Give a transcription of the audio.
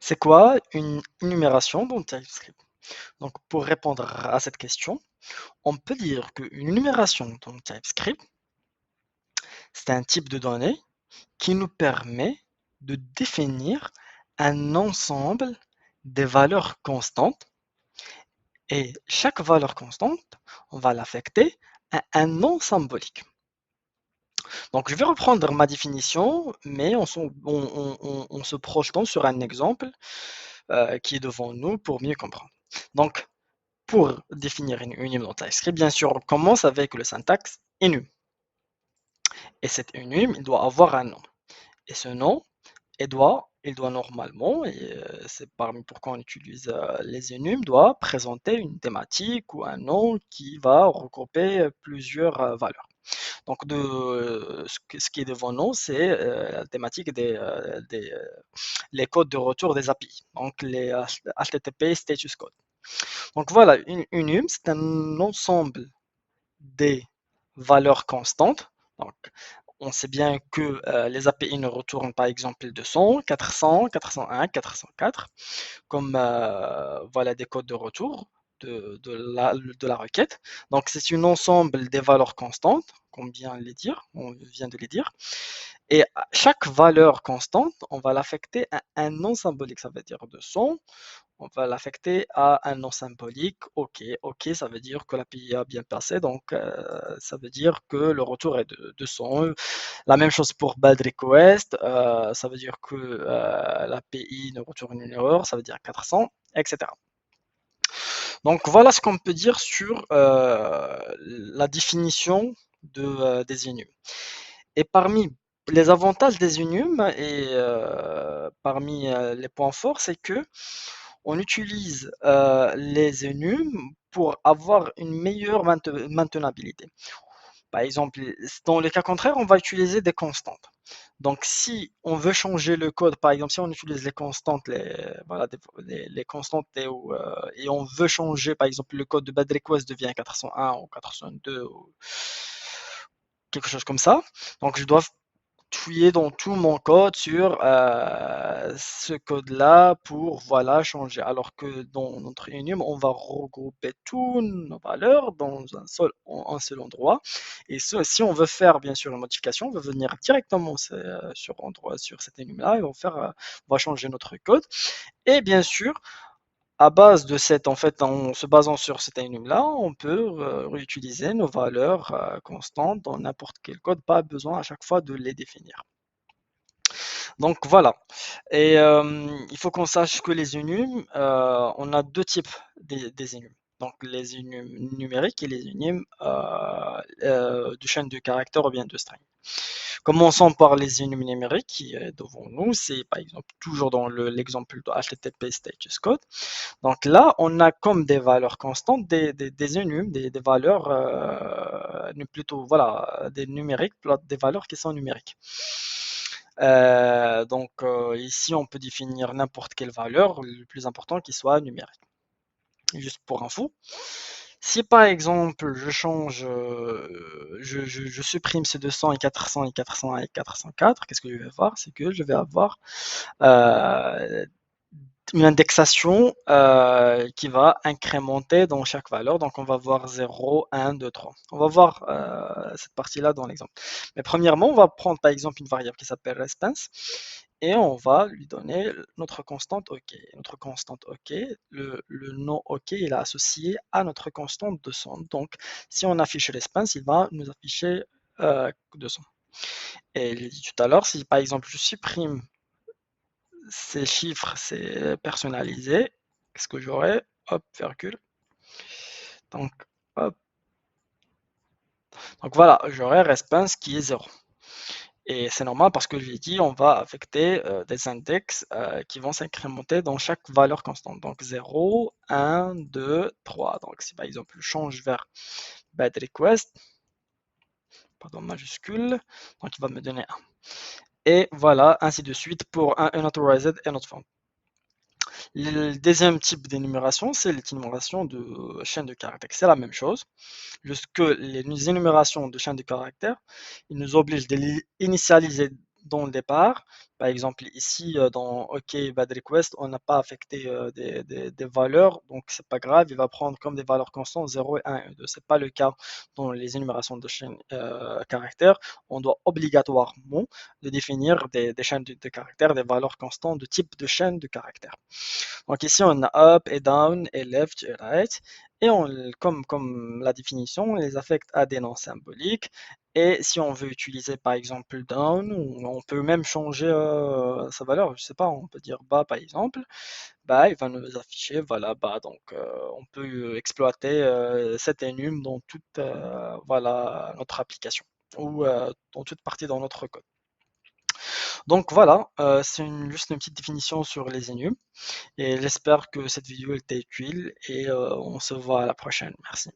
C'est quoi une énumération dans TypeScript? Donc, pour répondre à cette question, on peut dire qu'une énumération dans TypeScript, c'est un type de données qui nous permet de définir un ensemble des valeurs constantes et chaque valeur constante, on va l'affecter à un nom symbolique. Donc, je vais reprendre ma définition, mais en se projetant sur un exemple qui est devant nous pour mieux comprendre. Donc, pour définir une enum dans TypeScript, bien sûr, on commence avec le syntaxe enum. Et cet enum, il doit avoir un nom. Et ce nom, il doit normalement, et c'est parmi pourquoi on utilise les enums, doit présenter une thématique ou un nom qui va regrouper plusieurs valeurs. Donc, ce qui est devant nous, c'est la thématique les codes de retour des API, donc les HTTP Status Code. Donc voilà, une enum, c'est un ensemble des valeurs constantes. Donc, on sait bien que les API ne retournent par exemple 200, 400, 401, 404 comme voilà, des codes de retour de la requête. Donc, c'est un ensemble des valeurs constantes, on vient de les dire. Et chaque valeur constante, on va l'affecter à un nom symbolique, ça veut dire 200, on va l'affecter à un nom symbolique. OK, OK, ça veut dire que l'API a bien passé, donc ça veut dire que le retour est de 200. La même chose pour bad request, ça veut dire que l'API ne retourne une erreur, ça veut dire 400, etc. Donc voilà ce qu'on peut dire sur la définition des enums. Et parmi les avantages des enums et parmi les points forts, c'est que on utilise les enums pour avoir une meilleure maintenabilité. Par exemple, dans le cas contraire, on va utiliser des constantes. Donc, si on veut changer le code, par exemple, si on utilise les constantes, voilà, les constantes et on veut changer, par exemple, le code de bad request devient 401 ou 402 ou quelque chose comme ça. Donc, je dois fouiller dans tout mon code sur ce code-là pour voilà changer. Alors que dans notre enum, on va regrouper toutes nos valeurs dans un seul endroit. Et si on veut faire bien sûr une modification, on va venir directement sur cet enum-là et on va changer notre code. Et bien sûr, à base de en fait, en se basant sur cet enum-là, on peut réutiliser nos valeurs constantes dans n'importe quel code, pas besoin à chaque fois de les définir. Donc voilà. Et il faut qu'on sache que les enums, on a deux types des enums. Donc les enums numériques et les enums de chaîne de caractères ou bien de string. Commençons par les enums numériques qui est devant nous. C'est par exemple toujours dans l'exemple de HTTP Status Code. Donc là, on a comme des valeurs constantes des enums, des valeurs plutôt voilà, des numériques, des valeurs qui sont numériques. Donc ici, on peut définir n'importe quelle valeur, le plus important qu'il soit numérique. Juste pour info. Si par exemple je change, je supprime ces 200 et 400 et 401 et 404, qu'est-ce que je vais voir? C'est que je vais avoir euh, une indexation qui va incrémenter dans chaque valeur. Donc, on va voir 0, 1, 2, 3. On va voir cette partie-là dans l'exemple. Mais premièrement, on va prendre par exemple une variable qui s'appelle response et on va lui donner notre constante OK. Notre constante OK, le nom OK, il est associé à notre constante de son. Donc, si on affiche response, il va nous afficher 200. Et je l'ai dit tout à l'heure, si par exemple je supprime ces chiffres, c'est personnalisé. Qu'est-ce que j'aurai? Hop, virgule. Donc, hop. Donc voilà, j'aurai response qui est 0. Et c'est normal parce que je l'ai dit, on va affecter des index qui vont s'incrémenter dans chaque valeur constante. Donc 0, 1, 2, 3. Donc si par exemple je change vers bad request, pardon, majuscule, donc il va me donner 1. Et voilà, ainsi de suite pour un unauthorized et not found. Le deuxième type d'énumération, c'est l'énumération de chaîne de caractères. C'est la même chose, juste que les énumérations de chaîne de caractères, ils nous obligent de les initialiser dans le départ. Par exemple, ici, dans OK bad request, on n'a pas affecté des valeurs, donc c'est pas grave, il va prendre comme des valeurs constantes 0 et 1 et 2. C'est pas le cas dans les énumérations de chaînes caractères. On doit obligatoirement de définir des chaînes de caractères, des valeurs constantes de type de chaîne de caractères. Donc ici, on a up et down et left et right. Et comme la définition, on les affecte à des noms symboliques. Et si on veut utiliser par exemple down, on peut même changer sa valeur. Je sais pas, on peut dire bas par exemple. Bah, il va nous afficher, voilà, bas. Donc on peut exploiter cet enum dans toute voilà, notre application ou dans toute partie dans notre code. Donc voilà, c'est juste une petite définition sur les enums. Et j'espère que cette vidéo était utile et on se voit à la prochaine. Merci.